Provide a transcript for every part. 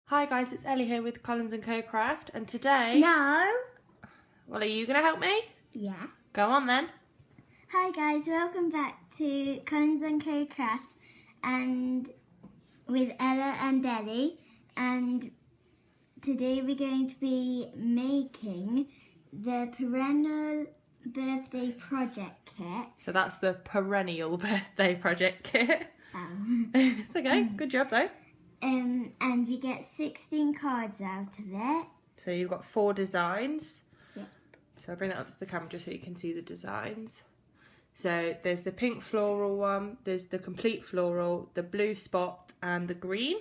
Hi guys, it's Ellie here with Collins & Co Craft, and today... No. Well, are you going to help me? Yeah. Go on then. Hi guys, welcome back to Collins & Co Crafts and with Ella and Ellie, and today we're going to be making the Perennial Birthday Project Kit. So that's the Perennial Birthday Project Kit. It's okay, good job though. And you get 16 cards out of it. So you've got 4 designs. Yep. So I'll bring that up to the camera just so you can see the designs. So there's the pink floral one, there's the complete floral, the blue spot and the green.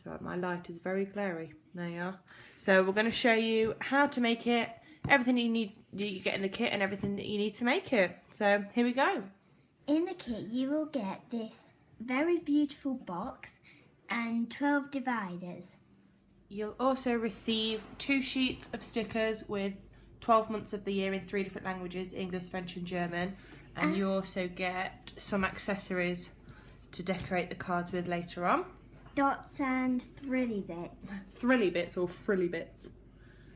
So my light is very glary. There you are. So we're going to show you how to make it, everything you get in the kit and everything that you need to make it. So here we go. In the kit you will get this very beautiful box and 12 dividers. You'll also receive 2 sheets of stickers with 12 months of the year in 3 different languages, English, French and German. And you also get some accessories to decorate the cards with later on. Dots and thrilly bits. Thrilly bits or frilly bits?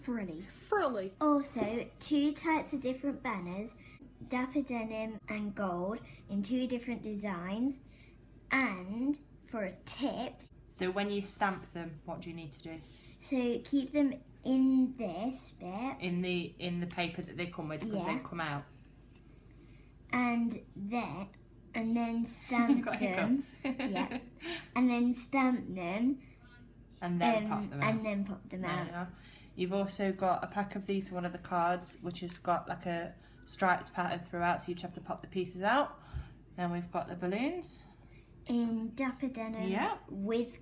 Frilly. Frilly. Also, 2 types of different banners, dapper denim and gold in 2 different designs. And for a tip... So when you stamp them, what do you need to do? So keep them in this bit. In the paper that they come with, because they come out. And then stamp them. Yeah. And then stamp them. And then pop them out. And then pop them out. Yeah. You've also got a pack of these, one of the cards, which has got like a striped pattern throughout, so you just have to pop the pieces out. Then we've got the balloons. In dapper denim with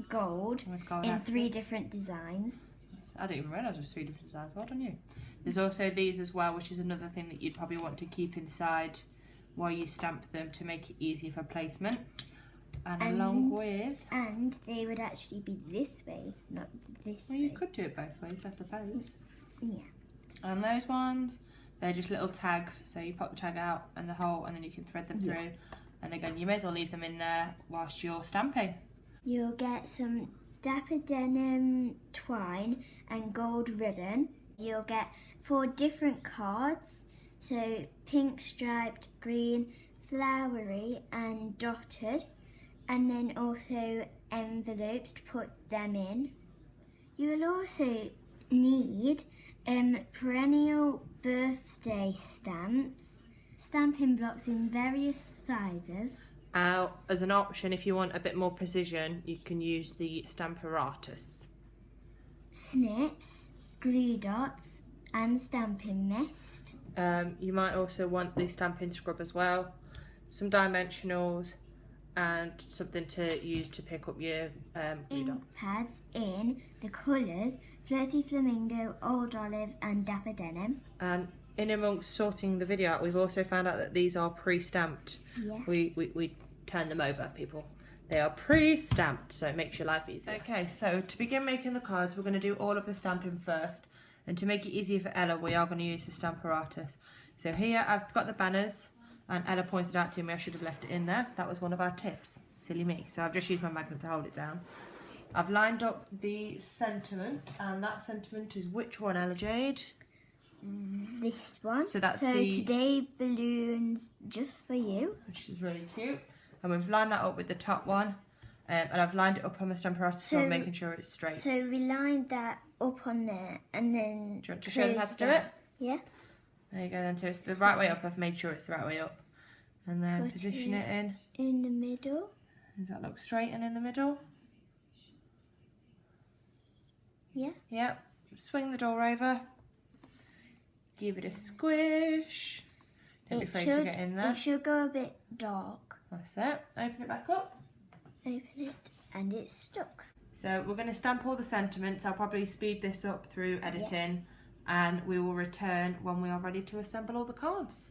gold in 3 different designs. I didn't even realise there was 3 different designs. Well done you. There's also these as well, which is another thing that you'd probably want to keep inside while you stamp them to make it easier for placement. And along with... And they would actually be this way, not this way. Well, you could do it both ways, I suppose. Yeah. And those ones, they're just little tags. So you pop the tag out and the hole, and then you can thread them through. And again, you may as well leave them in there whilst you're stamping. You'll get some dapper denim twine and gold ribbon. You'll get 4 different cards. So pink striped, green, flowery and dotted. And then also envelopes to put them in. You will also need perennial birthday stamps. Stamping blocks in various sizes. As an option, if you want a bit more precision, you can use the Stamparatus. Snips, glue dots and stamping mist. You might also want the stamping scrub as well, some dimensionals and something to use to pick up your glue dots. Pads in the colours Flirty Flamingo, Old Olive and Dapper Denim. And in amongst sorting the video out, we've also found out that these are pre-stamped. Yeah. We turn them over, people. They are pre-stamped, so it makes your life easier. Okay, so to begin making the cards, we're going to do all of the stamping first. And to make it easier for Ella, we are going to use the Stamparatus. So here I've got the banners, and Ella pointed out to me I should have left it in there. That was one of our tips. Silly me. So I've just used my magnet to hold it down. I've lined up the sentiment, and that sentiment is which one, Ella Jade? This one. So that's today balloons just for you. Which is really cute. And we've lined that up with the top one. And I've lined it up on the Stamparatus, so I'm making sure it's straight. So we lined that up on there and then... Do you want to show them how to do it? Yeah. There you go then. So it's the right way up. I've made sure it's the right way up. And then position it in. In the middle. Does that look straight and in the middle? Yeah. Yep. Swing the door over. Give it a squish. Don't be afraid to get in there. It should go a bit dark. That's it. Open it back up. Open it and it's stuck. So we're going to stamp all the sentiments. I'll probably speed this up through editing, and we will return when we are ready to assemble all the cards.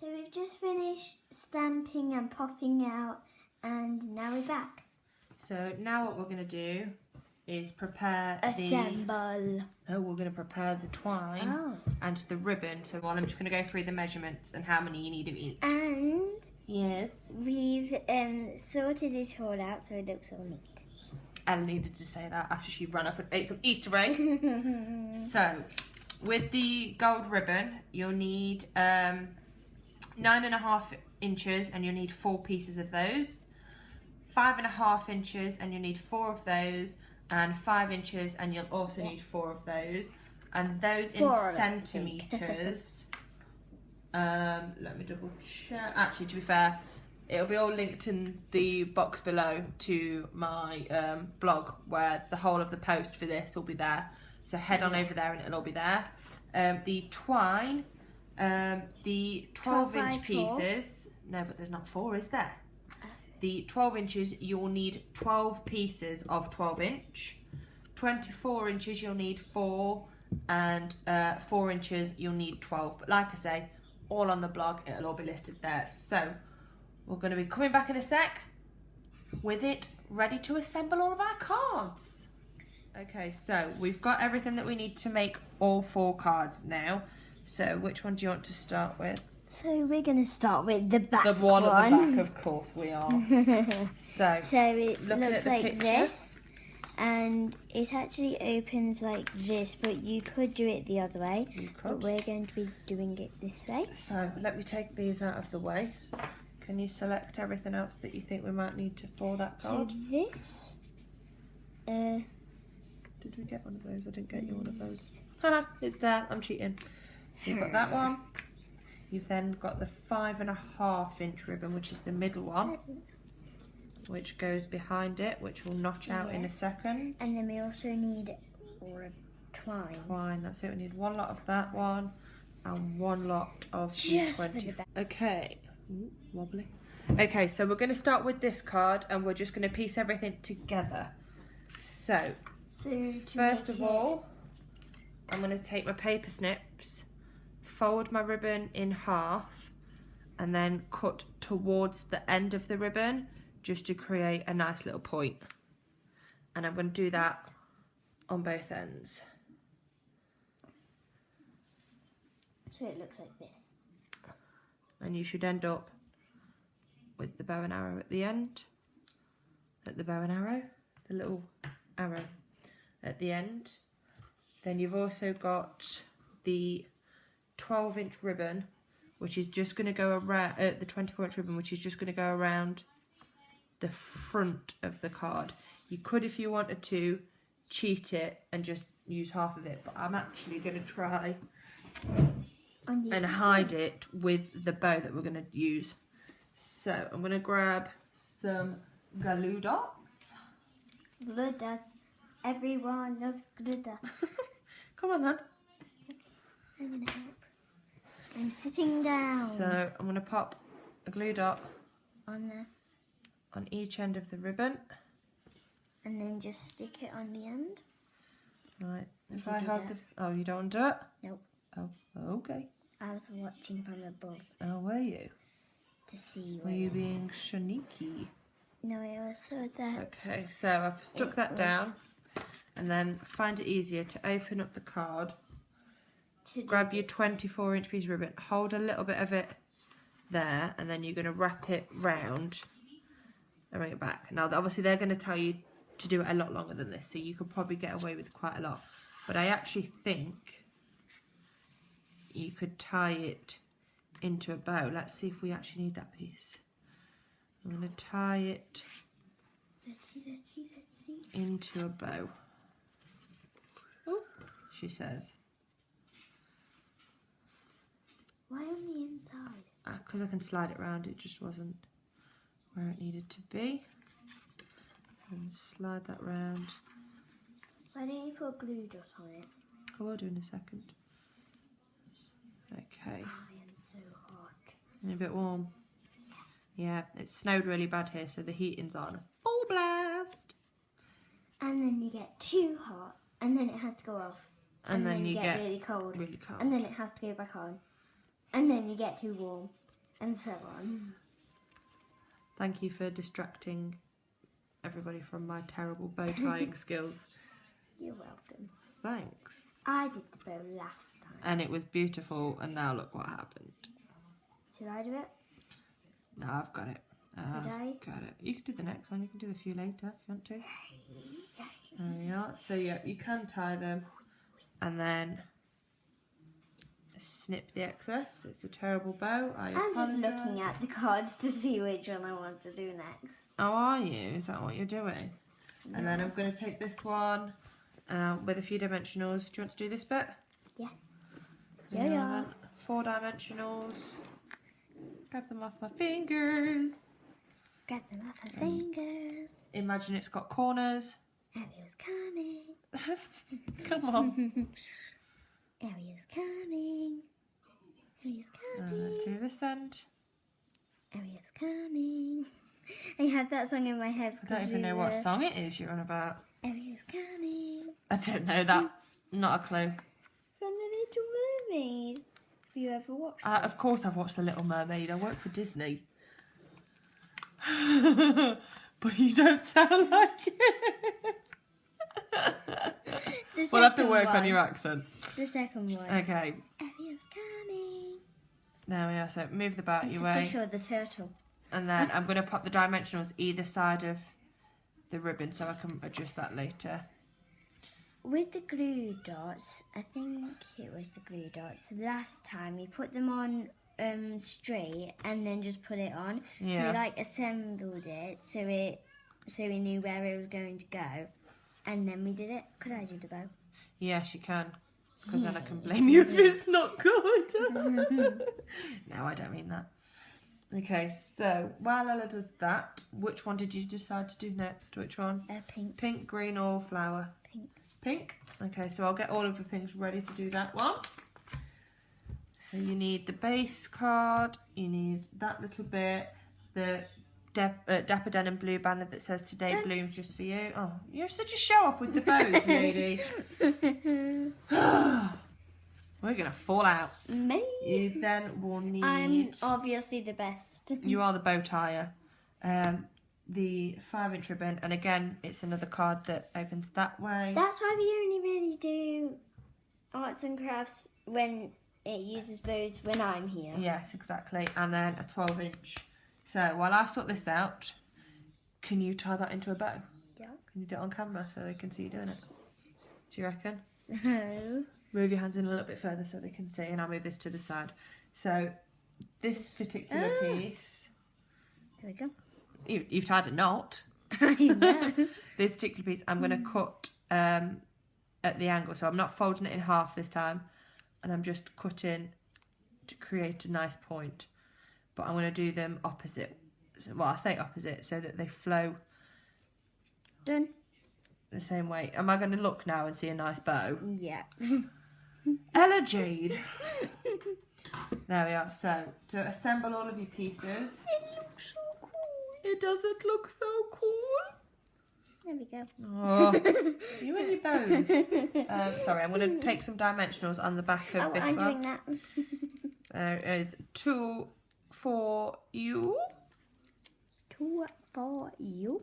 So we've just finished stamping and popping out, and now we're back. So now what we're going to do is prepare Assemble. we're going to prepare the twine and the ribbon. So while I'm just going to go through the measurements and how many you need of each. And yes, we've sorted it all out so it looks all neat. Ella needed to say that after she ran off and ate some Easter egg. So with the gold ribbon, you'll need 9.5 inches and you'll need 4 pieces of those. 5.5 inches and you'll need 4 of those, and 5 inches and you'll also need 4 of those, and those in centimetres. Let me double check. Actually, to be fair, it'll be all linked in the box below to my blog, where the whole of the post for this will be there. So head on over there and it'll all be there. The twine, the 12-inch pieces. No, but there's not 4, is there? The 12 inches, you'll need 12 pieces of 12-inch. 24 inches, you'll need 4. And 4 inches, you'll need 12. But like I say, all on the blog, it'll all be listed there. So we're going to be coming back in a sec with it ready to assemble all of our cards. Okay, so we've got everything that we need to make all 4 cards now. So which one do you want to start with? So we're going to start with the back one. The one at the back, of course we are. So it looks like picture. this, and it actually opens like this, but you could do it the other way. You could. But we're going to be doing it this way. So let me take these out of the way. Can you select everything else that you think we might need for that card? So this, did we get one of those? I didn't get you one of those. Haha, it's there. I'm cheating. You've got that one. You've then got the 5.5 inch ribbon, which is the middle one, which goes behind it, which will notch out in a second. And then we also need twine. Twine, that's it. We need 1 lot of that one and 1 lot of the 20. Okay. Ooh, wobbly. Okay, so we're going to start with this card and we're just going to piece everything together. So first of all, I'm going to take my paper snips, fold my ribbon in half, and then cut towards the end of the ribbon just to create a nice little point. And I'm going to do that on both ends. So it looks like this. And you should end up with the bow and arrow at the end. At the bow and arrow, the little arrow at the end. Then you've also got the 12-inch ribbon, which is just going to go around, the 24-inch ribbon, which is just going to go around the front of the card. You could, if you wanted to, cheat it and just use half of it, but I'm actually going to try and hide it with the bow that we're going to use. So I'm going to grab some glue dots. Glue dots. Everyone loves glue dots. Come on then. I'm going to help. I'm sitting down. So I'm going to pop a glue dot on each end of the ribbon. And then just stick it on the end. Right. If I hold the... Oh, you don't do it? Nope. Oh, okay. I was watching from above. Oh, were you? To see were you being sneaky? No, it was so that... Okay, so I've stuck that down. And then find it easier to open up the card. Grab your 24-inch piece of ribbon. Hold a little bit of it there. And then you're going to wrap it round and bring it back. Now, obviously, they're going to tell you to do it a lot longer than this. So you could probably get away with quite a lot. But I actually think you could tie it into a bow. Let's see if we actually need that piece. I'm going to tie it into a bow. Ooh, she says. Why on the inside? Because I can slide it around. It just wasn't where it needed to be. And slide that round. Why don't you put glue dot on it? I will do in a second. Okay. I am so hot. And a bit warm. Yeah, it snowed really bad here, so the heating's on full blast. And then you get too hot, and then it has to go off. And then you get really cold. Really cold. And then it has to go back on. And then you get too warm. and so on. Thank you for distracting everybody from my terrible bow tying skills. You're welcome. Thanks. I did the bow last time. And it was beautiful, and now look what happened. Should I do it? No, I've got it. I? Got it. You can do the next one. You can do a few later if you want to. There we are. So yeah, you can tie them, and then snip the excess. It's a terrible bow. I'm just looking at the cards to see which one I want to do next. Oh, are you? Is that what you're doing? Yes. And then I'm going to take this one with a few dimensionals. Do you want to do this bit? Yeah. Yeah. 4 dimensionals. Grab them off my fingers. Grab them off my fingers. Imagine it's got corners. Ariel's coming. Come on. Ariel's coming. Ariel's coming. To this end. Ariel's coming. I have that song in my head. I don't even know what song it is you're on about. Ariel's coming. I don't know that. Not a clue. From the Little Mermaid. Have you ever watched it? Of course I've watched The Little Mermaid. I work for Disney. But you don't sound like it. We'll have to work on your accent. The second one. Okay. Ariel's coming. There we are. So move the bow out your way. Sure, the turtle. And then I'm going to pop the dimensionals either side of the ribbon so I can adjust that later. With the glue dots, I think it was the glue dots, last time we put them on straight and then just put it on. Yeah. So we like assembled it so we knew where it was going to go. And then we did it. Could I do the bow? Yes, you can. Because then I can blame you if it's not good. No, I don't mean that. Okay, so while Ella does that, which one did you decide to do next? Which one? Pink. Pink, green or flower? Pink. Pink? Okay, so I'll get all of the things ready to do that one. So you need the base card, you need that little bit, the Dapper Denim blue banner that says today blooms just for you. Oh, you're such a show off with the bows, lady. We're going to fall out. Me? You then will need... I'm obviously the best. You are the bow tire. The 5-inch ribbon, and again, it's another card that opens that way. That's why we only really do arts and crafts when it uses bows when I'm here. Yes, exactly. And then a 12-inch. So while I sort this out, can you tie that into a bow? Yeah. Can you do it on camera so they can see you doing it? Do you reckon? So... Move your hands in a little bit further so they can see, and I'll move this to the side. So this particular piece... There we go. You've tied a knot. I know. This particular piece I'm going to cut at the angle. So I'm not folding it in half this time. And I'm just cutting to create a nice point. But I'm going to do them opposite. Well, I say opposite so that they flow Done. the same way. Am I going to look now and see a nice bow? Yeah. Ella Jade. There we are. So to assemble all of your pieces. It looks so cool. It doesn't look so cool. There we go. Oh, you and your bows. Sorry, I'm going to take some dimensionals on the back of this I'm one. doing that. There is 2 for you. 2 for you.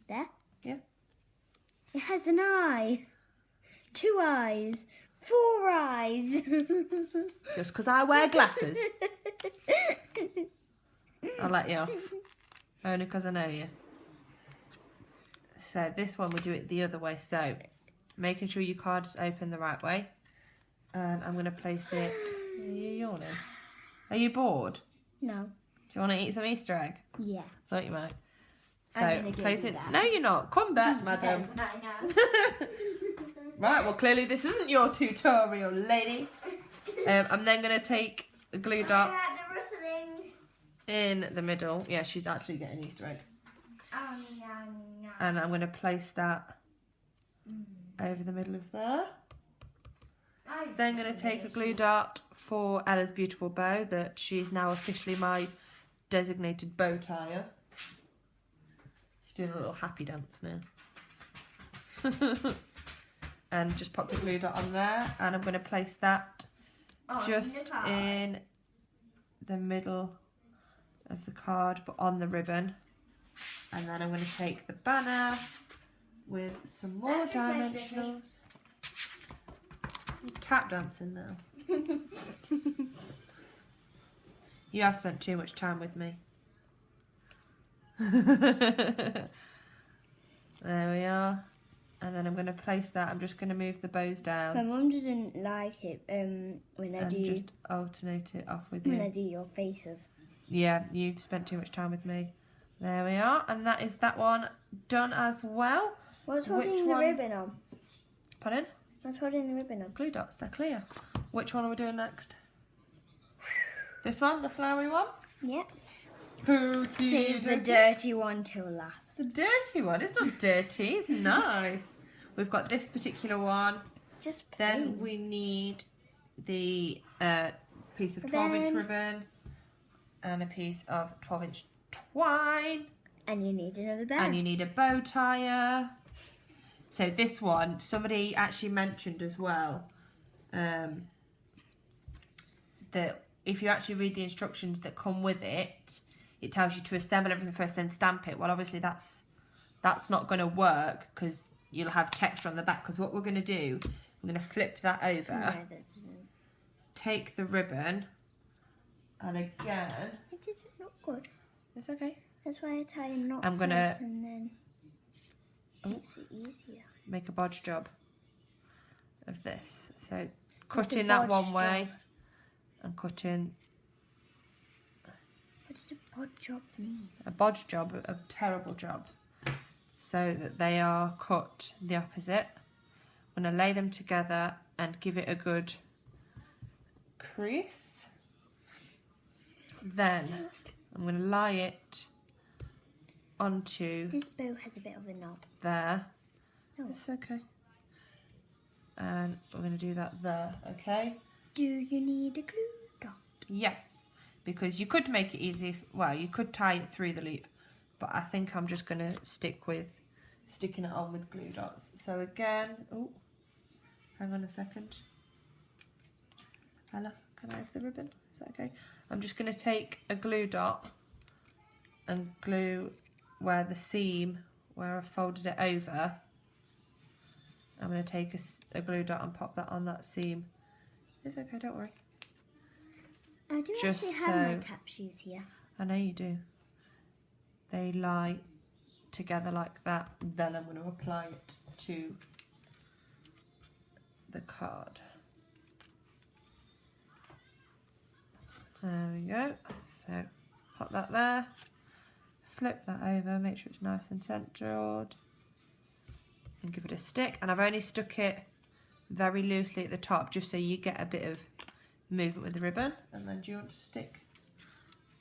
There. Yeah. It has an eye. 2 eyes. 4 eyes. Just because I wear glasses. I'll let you off. Only because I know you. So this one we do it the other way. So making sure your card is open the right way. And I'm going to place it... Are you yawning? Are you bored? No. Do you want to eat some Easter egg? Yeah. Thought you might. I'm So gonna give place you it... that. No, you're not. Come back, madam. Right, well clearly this isn't your tutorial, lady. I'm then going to take the glue dot The rustling. in the middle. Yeah, she's actually getting Easter egg. Oh, no. And I'm going to place that over the middle of there. Then going to take a glue dot for Ella's beautiful bow that she's now officially my designated bow tire. She's doing a little happy dance now. And just pop the glue dot on there, and I'm going to place that just in the middle of the card, but on the ribbon. And then I'm going to take the banner with some more dimensionals. I'm tap dancing now. You have spent too much time with me. There we are. And then I'm going to place that. I'm just going to move the bows down. My mum doesn't like it when I do. Just alternate it off with you. When I do your faces. Yeah, you've spent too much time with me. There we are. And that is that one done as well. What's holding the ribbon on? Pardon? What's holding the ribbon on? Glue dots, they're clear. Which one are we doing next? This one, the flowery one? Yep. Pokey Save the dirty one till last. The dirty one? It's not dirty, it's nice. We've got this particular one. Just plain. Then we need the piece of 12-inch ribbon and a piece of 12-inch twine. And you need another bow. And you need a bow tie. So this one, somebody actually mentioned as well that if you actually read the instructions that come with it, it tells you to assemble everything first, then stamp it. Well, obviously that's not going to work because you'll have texture on the back. Because what we're going to do, we're going to flip that over, No, that doesn't. take the ribbon, and again, It didn't look good. it's okay. That's why I tie a knot I'm gonna first and then makes it easier. Make a bodge job of this. So cutting that one way and cutting What does a bodge job mean? a bodge job, a terrible job, so that they are cut the opposite. I'm going to lay them together and give it a good crease. Then I'm going to lie it onto This bow has a bit of a knob. there. Oh. It's okay. And we're going to do that there, okay? Do you need a glue dot? Yes, because you could make it easy. Well, you could tie it through the loop, but I think I'm just going to stick with sticking it on with glue dots. So again, oh, hang on a second. Ella, can I have the ribbon? Is that okay? I'm just going to take a glue dot and glue where the seam, where I've folded it over. I'm going to take a glue dot and pop that on that seam. It's okay, don't worry. I do Just actually have my so- tap shoes here. I know you do. They lie together like that. Then I'm going to apply it to the card. There we go. So pop that there. Flip that over. Make sure it's nice and centred. And give it a stick. And I've only stuck it very loosely at the top just so you get a bit of movement with the ribbon. And then do you want to stick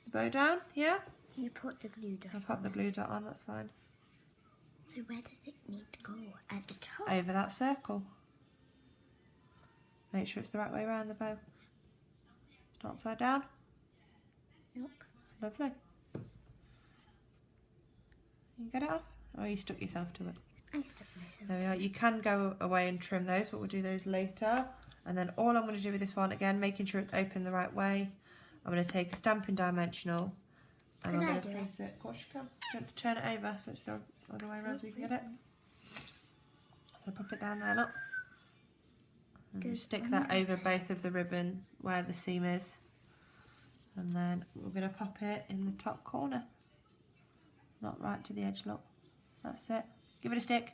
the bow down? Yeah? You put the glue dot. I'll pop the glue dot on, that's fine. So where does it need to go? At the top? Over that circle. Make sure it's the right way around the bow. It's not upside down. Nope. Lovely. You get it off? Or you stuck yourself to it? I stuck myself. There we are. You can go away and trim those, but we'll do those later. And then all I'm going to do with this one, again, making sure it's open the right way. I'm going to take a Stampin' Dimensional. And I'm going to place it. Of course you can. You want to turn it over so it's the other way around so you can get it. So pop it down there, look. And just stick that over both of the ribbon where the seam is. And then we're going to pop it in the top corner. Not right to the edge, look. That's it. Give it a stick.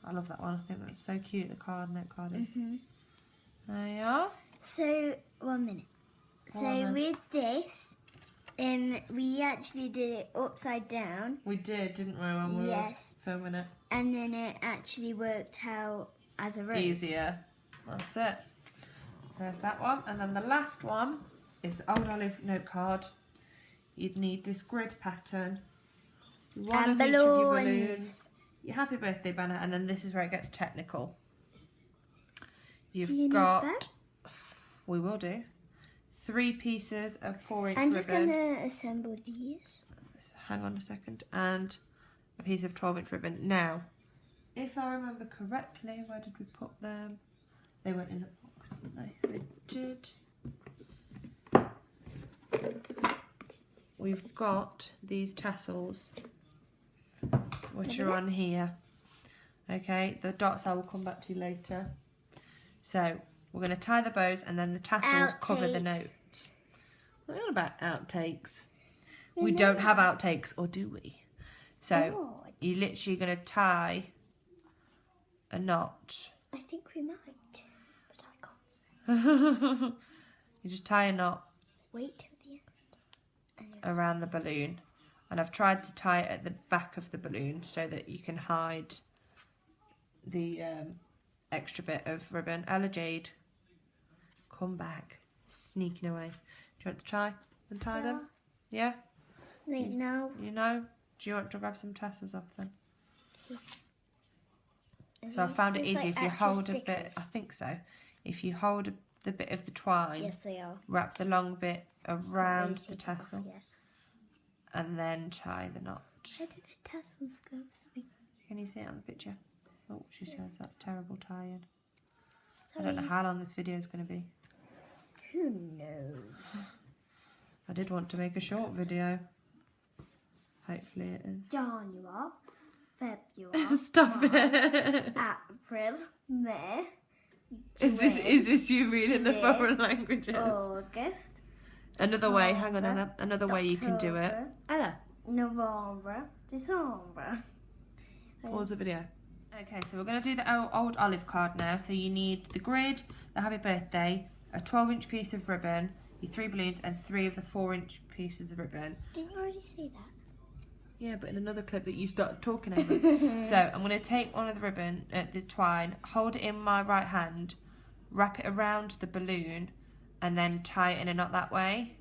I love that one. I think that's so cute, the note card is. There you are. So, 1 minute. So with this, we actually did it upside down. We did, didn't we, when we were filming it? And then it actually worked out as a rose. Easier. That's it. There's that one. And then the last one is the Old Olive note card. You'd need this grid pattern. One of each of your balloons. Your happy birthday banner. And then this is where it gets technical. You've got... We will do. 3 pieces of 4-inch ribbon. I'm just going to assemble these. Hang on a second. And a piece of 12-inch ribbon. Now, if I remember correctly, where did we put them? They went in the box, didn't they? They did. we've got these tassels, which are on here. Okay, the dots I will come back to later. So we're going to tie the bows and then the tassels cover the notes. What are you on about outtakes? We don't have outtakes, or do we? So you're literally going to tie a knot. I think we might, but I can't say. You just tie a knot. Wait till the end. Around the balloon. And I've tried to tie it at the back of the balloon so that you can hide the extra bit of ribbon. Ella Jade, come back. Sneaking away. Do you want to try and tie them? Yeah? Wait, no. You know? Do you want to grab some tassels off then? So I found it easy if you hold a bit. I think so. If you hold the bit of the twine, yes, they are. Wrap the long bit around the tassel, and then tie the knot. Where did the tassels go? Can you see it on the picture? Oh, she says that's terrible tying. Sorry. I don't know how long this video is going to be. Who knows? I did want to make a short video. Hopefully it is. January, February, Stop March, it. April, May. Is this you reading the foreign languages? August. Another way, hang on, Ella. Another way you can do it. Ella. November, December. Pause the video. Okay, so we're going to do the old olive card now. So you need the grid, the happy birthday, a 12-inch piece of ribbon, your 3 balloons, and 3 of the 4-inch pieces of ribbon. Didn't you already say that? Yeah, but in another clip that you started talking over. So I'm going to take one of the ribbon, the twine, hold it in my right hand, wrap it around the balloon, and then tie it in a knot that way.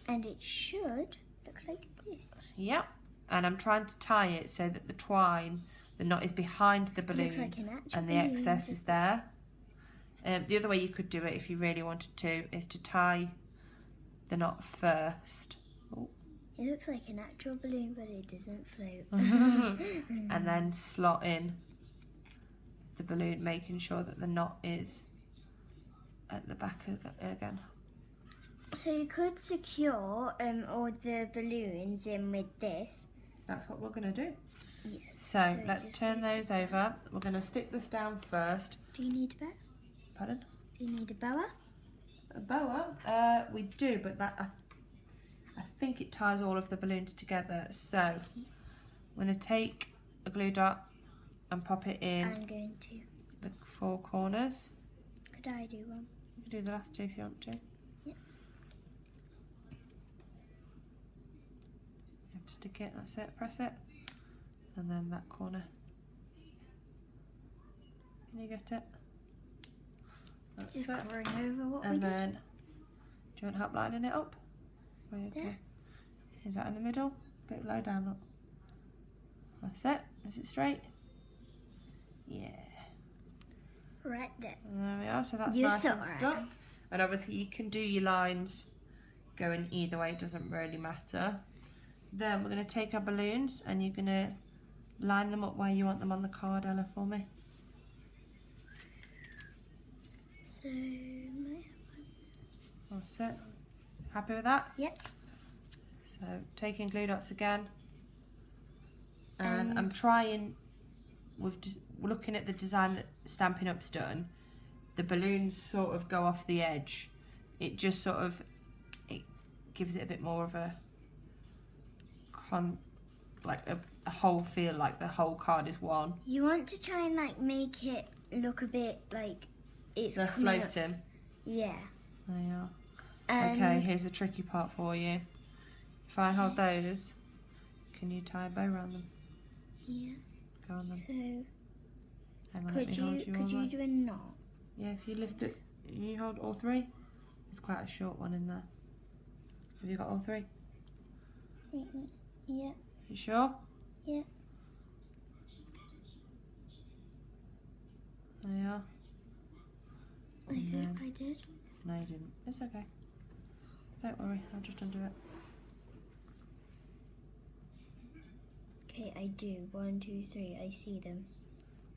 And it should look like this. Yep. And I'm trying to tie it so that the twine, the knot is behind the balloon, like an and the excess is there. The other way you could do it, if you really wanted to, is to tie the knot first. Oh. It looks like an actual balloon, but it doesn't float. And then slot in the balloon, making sure that the knot is at the back again. So you could secure all the balloons in with this. That's what we're going to do. Yes. So let's turn those over. We're going to stick this down first. Do you need a bow? Pardon? Do you need a boa? A boa? We do, but that I think it ties all of the balloons together. So I'm going to take a glue dot and pop it in. I'm going to. The 4 corners. Could I do one? You can do the last 2 if you want to. Yeah. You have to stick it, that's it, press it. And then that corner. Can you get it? That's just it. covering over what we And did. then, do you want help lining it up? There. Is that in the middle? A bit low down, look. That's it. Is it straight? Yeah. Right there. And there we are. So that's You're nice so and right. stuck. And obviously you can do your lines going either way. It doesn't really matter. Then we're going to take our balloons and you're going to line them up where you want them on the card, Ella, for me. So, That's it. Happy with that? yep. So taking glue dots again. And I'm trying, looking at the design that Stampin' Up's done, the balloons sort of go off the edge. It just sort of, it gives it a bit more of a a whole feel, like the whole card is one. You want to try and like make it look a bit like it's They're coming up. floating. Yeah. There you are. And Okay, here's the tricky part for you. If I hold those, can you tie a bow around them? Yeah. Go on them. So Hang on, let me hold you could all you right. do a knot? Yeah, if you lift it, you hold all 3. There's quite a short one in there. Have you got all 3? Yeah. You sure? Yeah. There you are. I hope I did. No, you didn't. It's okay. Don't worry, I'll just undo it. Okay, I do. 1, 2, 3. I see them.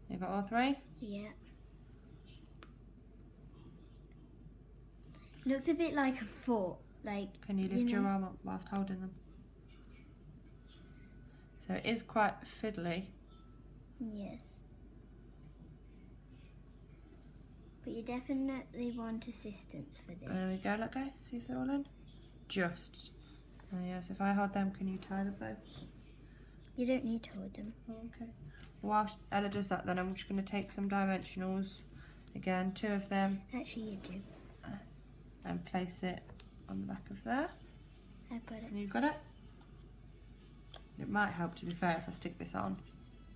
You got all 3? Yeah. Looks a bit like a fort. Like. Can you lift your arm up whilst holding them? So it is quite fiddly. Yes. But you definitely want assistance for this. There we go, let go. See if they're all in. Just. Yes, if I hold them, can you tie the bow? You don't need to hold them. Okay. Whilst Ella does that, then I'm just going to take some dimensionals. Again, 2 of them. Actually, you do. And place it on the back of there. I've got it. And you've got it? It might help, to be fair, if I stick this on.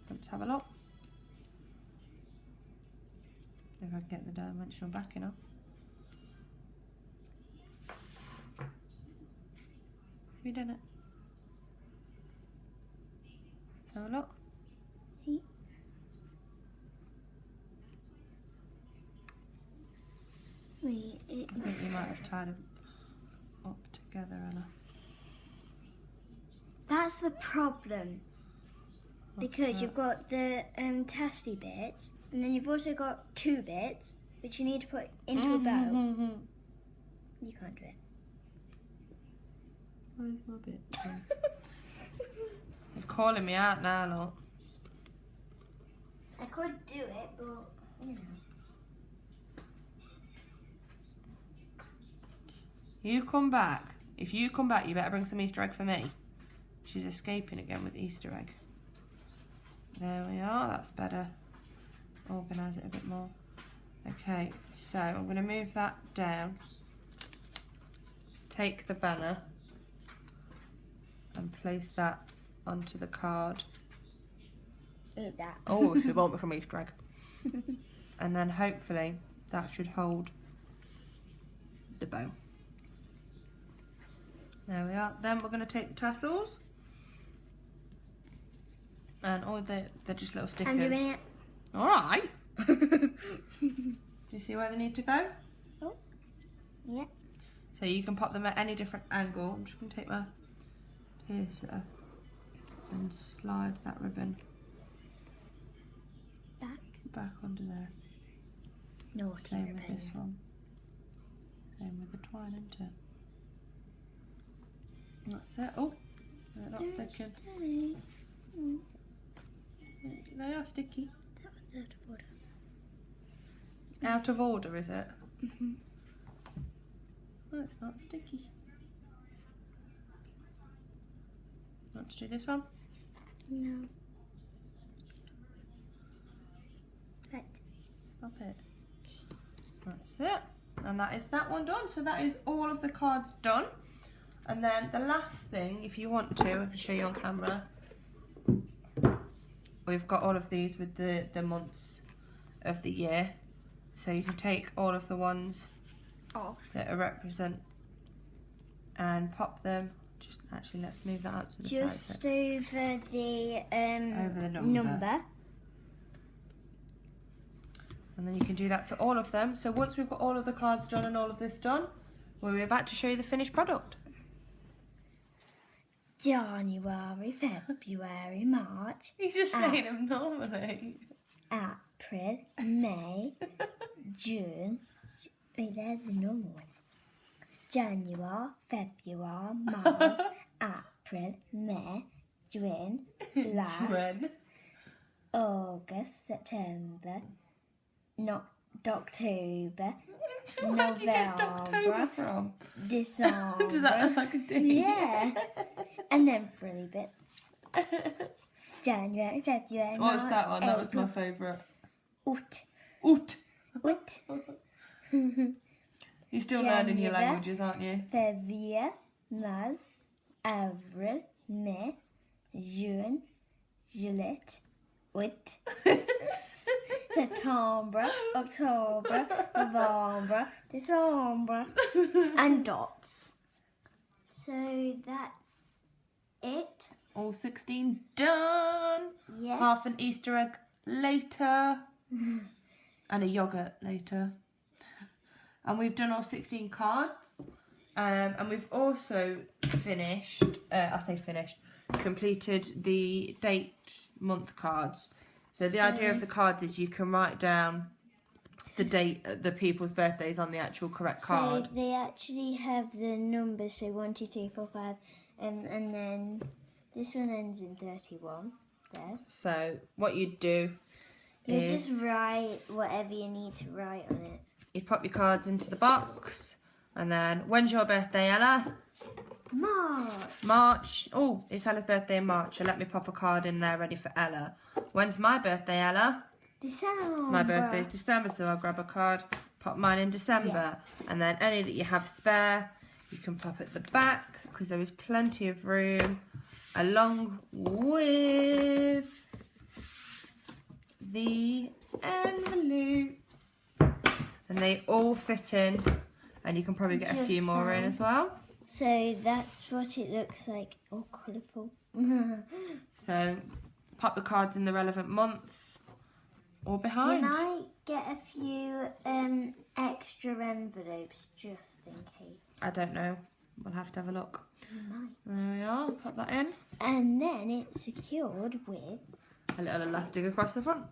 Let's have a look. If I can get the dimensional backing off. Have you done it? Let's have a look. See? Wait, I think you might have tied them up together, Ella. That's the problem. What's Because that? you've got the testy bits, and then you've also got 2 bits, which you need to put into a bow. You can't do it. Where's my bit? You're calling me out now, look. I could do it, but you know. You come back. If you come back, you better bring some Easter egg for me. She's escaping again with the Easter egg. There we are, that's better. Organise it a bit more. Okay, so I'm going to move that down. Take the banner and place that onto the card. Eat that. Oh, she won't be from Easter egg. And then hopefully that should hold the bow. There we are. Then we're going to take the tassels. And they're just little stickers. I'm doing it. Alright. Do you see where they need to go? Oh. Yeah. So you can pop them at any different angle. I'm just going to take my piercer and slide that ribbon back onto there. Naughty Same ribbon. with this one. Same with the twine, isn't it? That's it. Oh, they're not sticking. Stay. Mm. They are sticky. That one's out of order. Out of order, is it? Mm-hmm. Oh, it's not sticky. Want to do this one? No. Right. Stop it. That's it. And that is that one done. So that is all of the cards done. And then the last thing, if you want to, I can show you on camera. We've got all of these with the months of the year. So you can take all of the ones Off. that are represent and pop them. Just actually, let's move that up to the Just side. over the number. And then you can do that to all of them. So once we've got all of the cards done and all of this done, we're about to show you the finished product. January, February, March. You're just saying them normally. April, May, June. Wait, there's the normal ones. January, February, March, April, May, June, July, When? August, September, not October, Where'd you get October November, from? December. Does that look like a D? Yeah. And then 3 bits. January, February, March, What's that one? That was my April. favourite. Oot. Oot. Oot. You're still learning your January. languages, aren't you? February, Mars, Avril, May, June, July, Août, September, October, November, December, and dots. So that's it. All 16 done. Yes. Half an Easter egg later. And a yoghurt later. And we've done all 16 cards. And we've also finished, completed the date month cards. So the idea of the cards is you can write down the date, the people's birthdays on the actual correct card. So they actually have the numbers, so 1, 2, 3, 4, 5, and then This one ends in 31. There. So what you'd do You is just write whatever you need to write on it. you'd pop your cards into the box, and then when's your birthday, Ella? March. Oh, it's Ella's birthday in March, so let me pop a card in there ready for Ella. When's my birthday, Ella? December. My birthday's December, so I'll grab a card, pop mine in December, and then any that you have spare, you can pop at the back because there is plenty of room, along with the envelopes, and they all fit in, and you can probably get a few more in as well. So that's what it looks like. Oh, colourful. So pop the cards in the relevant months or behind. You might get a few extra envelopes just in case. I don't know. We'll have to have a look. You might. There we are. Pop that in. And then it's secured with A little elastic across the front.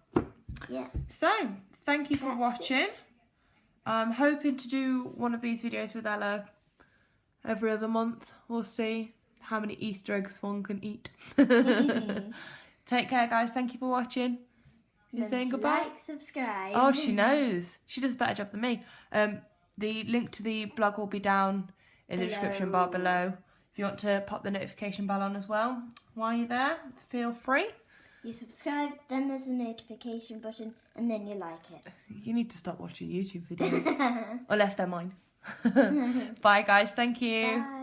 yeah. So, thank you for watching. I'm hoping to do one of these videos with Ella every other month. We'll see how many Easter eggs one can eat. Take care, guys. Thank you for watching. You're saying goodbye? Like, subscribe. Oh, she knows. She does a better job than me. The link to the blog will be down in the description bar below. If you want to pop the notification bell on as well while you're there, feel free. You subscribe, then there's a notification button, and then you like it. You need to stop watching YouTube videos. Unless they're mine. Bye, guys. Thank you. Bye.